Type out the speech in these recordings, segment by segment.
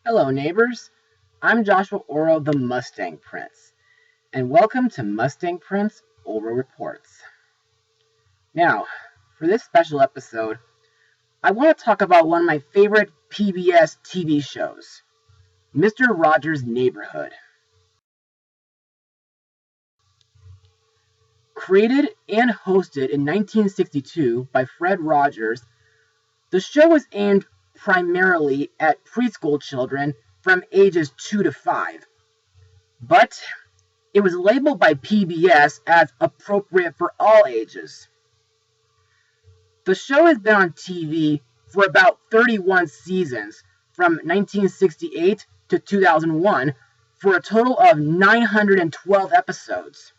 Hello neighbors, I'm Joshua Orro, the Mustang Prince, and welcome to Mustang Prince Orro Reports. Now, for this special episode, I want to talk about one of my favorite PBS TV shows, Mr. Rogers' Neighborhood. Created and hosted in 1962 by Fred Rogers, the show was aimed primarily at preschool children from ages 2 to 5, but it was labeled by PBS as appropriate for all ages. The show has been on TV for about 31 seasons from 1968 to 2001 for a total of 912 episodes.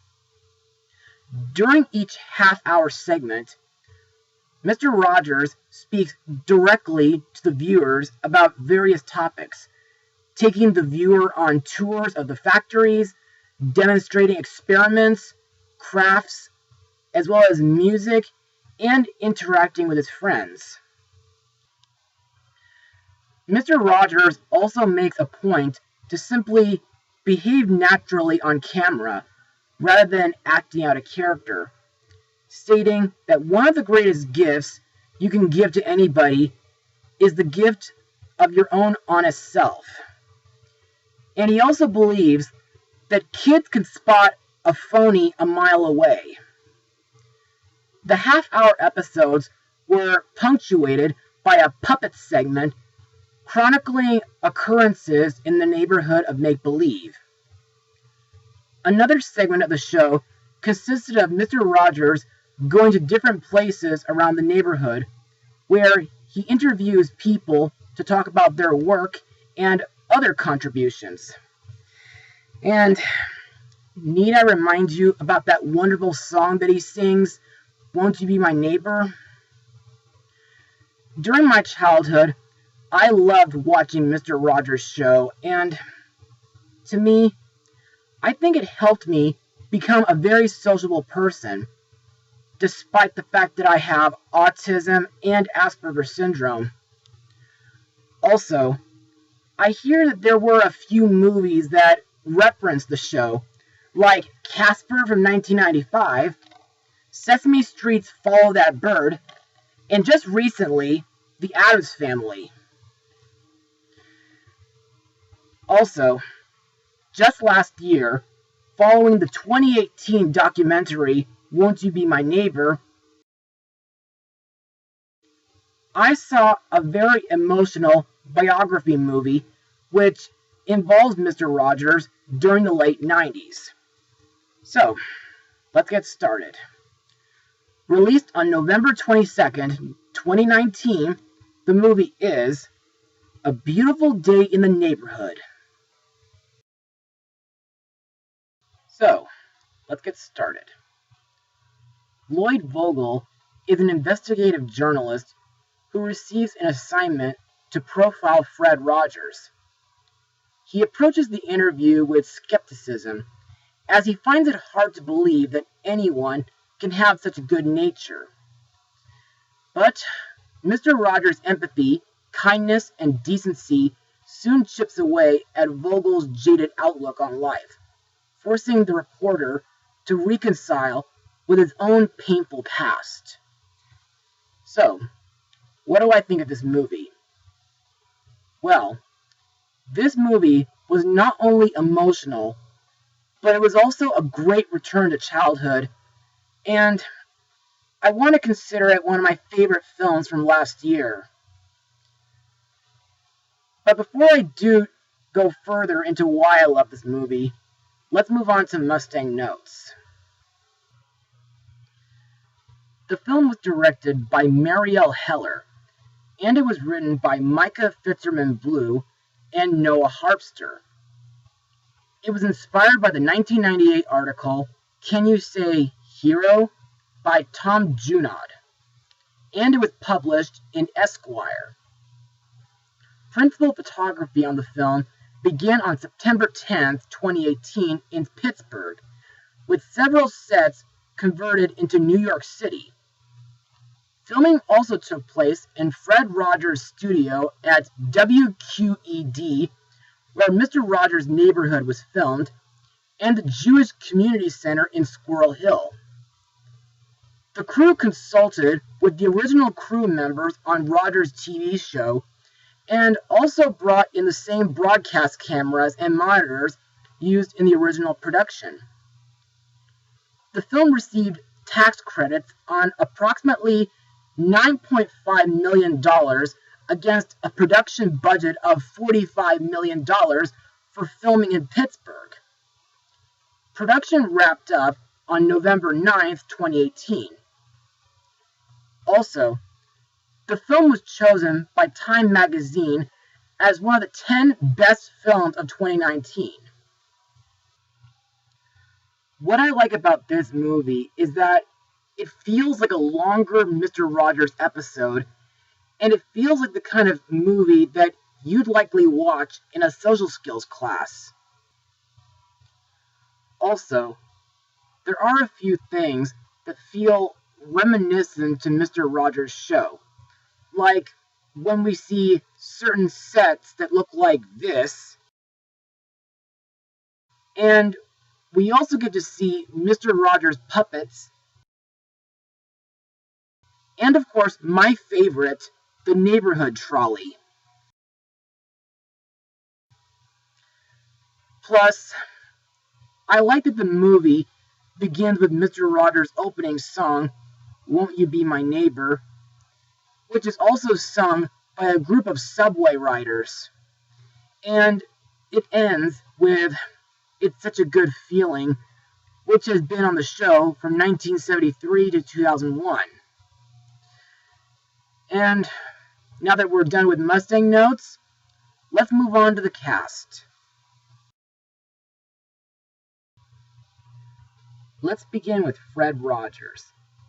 During each half-hour segment, Mr. Rogers speaks directly to the viewers about various topics, taking the viewer on tours of the factories, demonstrating experiments, crafts, as well as music, and interacting with his friends. Mr. Rogers also makes a point to simply behave naturally on camera rather than acting out a character, stating that one of the greatest gifts you can give to anybody is the gift of your own honest self. And he also believes that kids can spot a phony a mile away. The half-hour episodes were punctuated by a puppet segment chronicling occurrences in the neighborhood of make-believe. Another segment of the show consisted of Mr. Rogers going to different places around the neighborhood where he interviews people to talk about their work and other contributions. And need I remind you about that wonderful song that he sings, "Won't You Be My Neighbor?" During my childhood, I loved watching Mr. Rogers' show, and to me, I think it helped me become a very sociable person, despite the fact that I have autism and Asperger's syndrome. Also, I hear that there were a few movies that referenced the show, like Casper from 1995, Sesame Street's Follow That Bird, and just recently, The Addams Family. Also, just last year, following the 2018 documentary Won't You Be My Neighbor, I saw a very emotional biography movie which involves Mr. Rogers during the late 90s. So, let's get started. Released on November 22nd, 2019, the movie is A Beautiful Day in the Neighborhood. So, let's get started. Lloyd Vogel is an investigative journalist who receives an assignment to profile Fred Rogers. He approaches the interview with skepticism, as he finds it hard to believe that anyone can have such a good nature. But Mr. Rogers' empathy, kindness, and decency soon chips away at Vogel's jaded outlook on life, forcing the reporter to reconcile with his own painful past. So, what do I think of this movie? Well, this movie was not only emotional, but it was also a great return to childhood, and I want to consider it one of my favorite films from last year. But before I do go further into why I love this movie, let's move on to Mustang notes. The film was directed by Marielle Heller, and it was written by Micah Fitzgerman Blue and Noah Harpster. It was inspired by the 1998 article, Can You Say Hero? By Tom Junod, and it was published in Esquire. Principal photography on the film began on September 10, 2018 in Pittsburgh, with several sets converted into New York City. Filming also took place in Fred Rogers' studio at WQED where Mr. Rogers' Neighborhood was filmed, and the Jewish Community Center in Squirrel Hill. The crew consulted with the original crew members on Rogers' TV show and also brought in the same broadcast cameras and monitors used in the original production. The film received tax credits on approximately $9.5 million against a production budget of $45 million for filming in Pittsburgh. Production wrapped up on November 9th, 2018. Also, the film was chosen by Time magazine as one of the 10 best films of 2019. What I like about this movie is that it feels like a longer Mr. Rogers episode, and it feels like the kind of movie that you'd likely watch in a social skills class. Also, there are a few things that feel reminiscent to Mr. Rogers' show, like when we see certain sets that look like this, and we also get to see Mr. Rogers' puppets, and of course, my favorite, the neighborhood trolley. Plus, I like that the movie begins with Mr. Rogers' opening song, Won't You Be My Neighbor, which is also sung by a group of subway riders. And it ends with It's Such a Good Feeling, which has been on the show from 1973 to 2001. And now that we're done with Mustang notes, let's move on to the cast. Let's begin with Fred Rogers,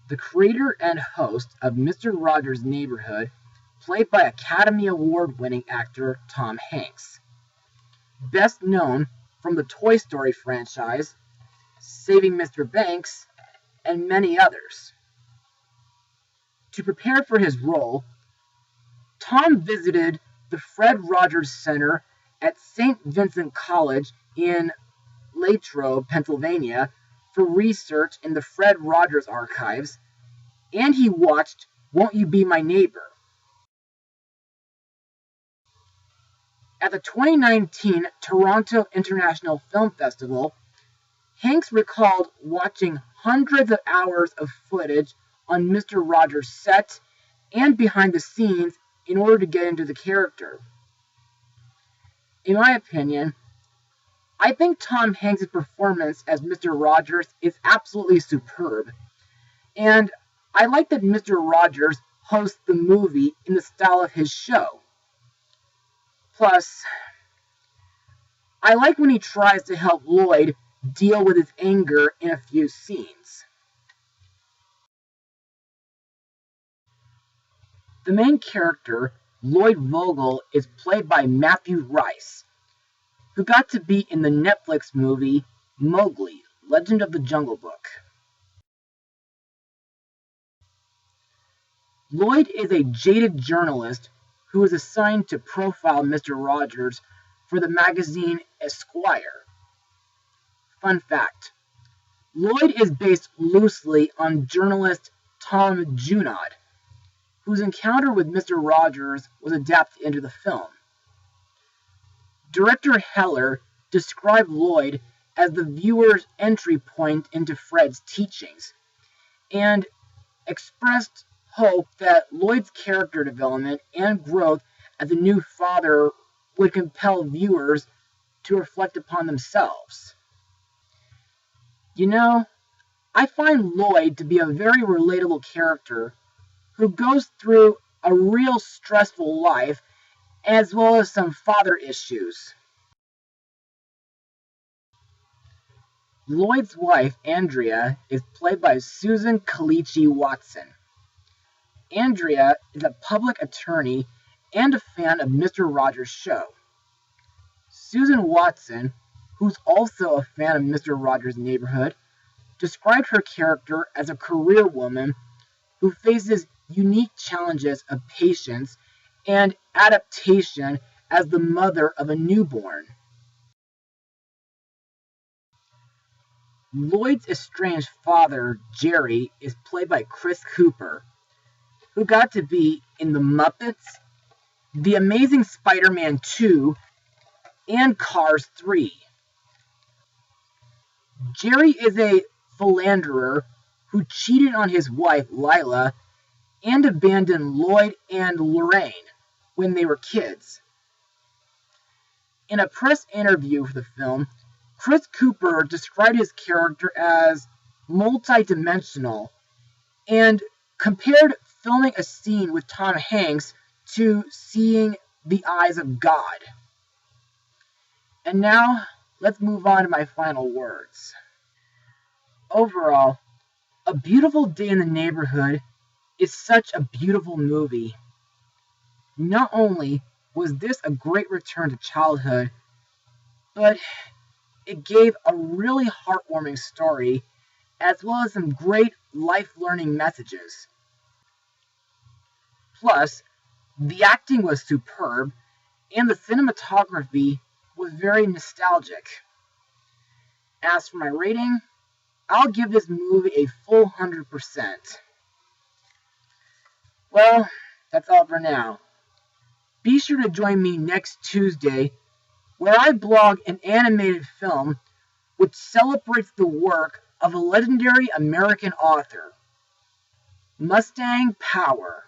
the creator and host of Mr. Rogers' Neighborhood, played by Academy Award-winning actor Tom Hanks. Best known from the Toy Story franchise, Saving Mr. Banks, and many others. To prepare for his role, Tom visited the Fred Rogers Center at St. Vincent College in Latrobe, Pennsylvania, for research in the Fred Rogers archives, and he watched Won't You Be My Neighbor. At the 2019 Toronto International Film Festival, Hanks recalled watching hundreds of hours of footage on Mr. Rogers' set and behind the scenes in order to get into the character. In my opinion, I think Tom Hanks' performance as Mr. Rogers is absolutely superb, and I like that Mr. Rogers hosts the movie in the style of his show. Plus, I like when he tries to help Lloyd deal with his anger in a few scenes. The main character, Lloyd Vogel, is played by Matthew Rice, who got to be in the Netflix movie Mowgli, Legend of the Jungle Book. Lloyd is a jaded journalist who is assigned to profile Mr. Rogers for the magazine Esquire. Fun fact, Lloyd is based loosely on journalist Tom Junod, whose encounter with Mr. Rogers was adapted into the film. Director Heller described Lloyd as the viewer's entry point into Fred's teachings, and expressed hope that Lloyd's character development and growth as a new father would compel viewers to reflect upon themselves. You know, I find Lloyd to be a very relatable character who goes through a real stressful life as well as some father issues. Lloyd's wife, Andrea, is played by Susan Kalichi Watson. Andrea is a public attorney and a fan of Mr. Rogers' show. Susan Watson, who's also a fan of Mr. Rogers' Neighborhood, described her character as a career woman who faces unique challenges of patience and adaptation as the mother of a newborn. Lloyd's estranged father, Jerry, is played by Chris Cooper, who got to be in The Muppets, The Amazing Spider-Man 2, and Cars 3. Jerry is a philanderer who cheated on his wife, Lila, and abandoned Lloyd and Lorraine when they were kids. In a press interview for the film, Chris Cooper described his character as multi-dimensional and compared filming a scene with Tom Hanks to seeing the eyes of God. And now, let's move on to my final words. Overall, A Beautiful Day in the Neighborhood is such a beautiful movie. Not only was this a great return to childhood, but it gave a really heartwarming story, as well as some great life-learning messages. Plus, the acting was superb, and the cinematography was very nostalgic. As for my rating, I'll give this movie a full 100%. Well, that's all for now. Be sure to join me next Tuesday, where I blog an animated film which celebrates the work of a legendary American author, Mustang Power.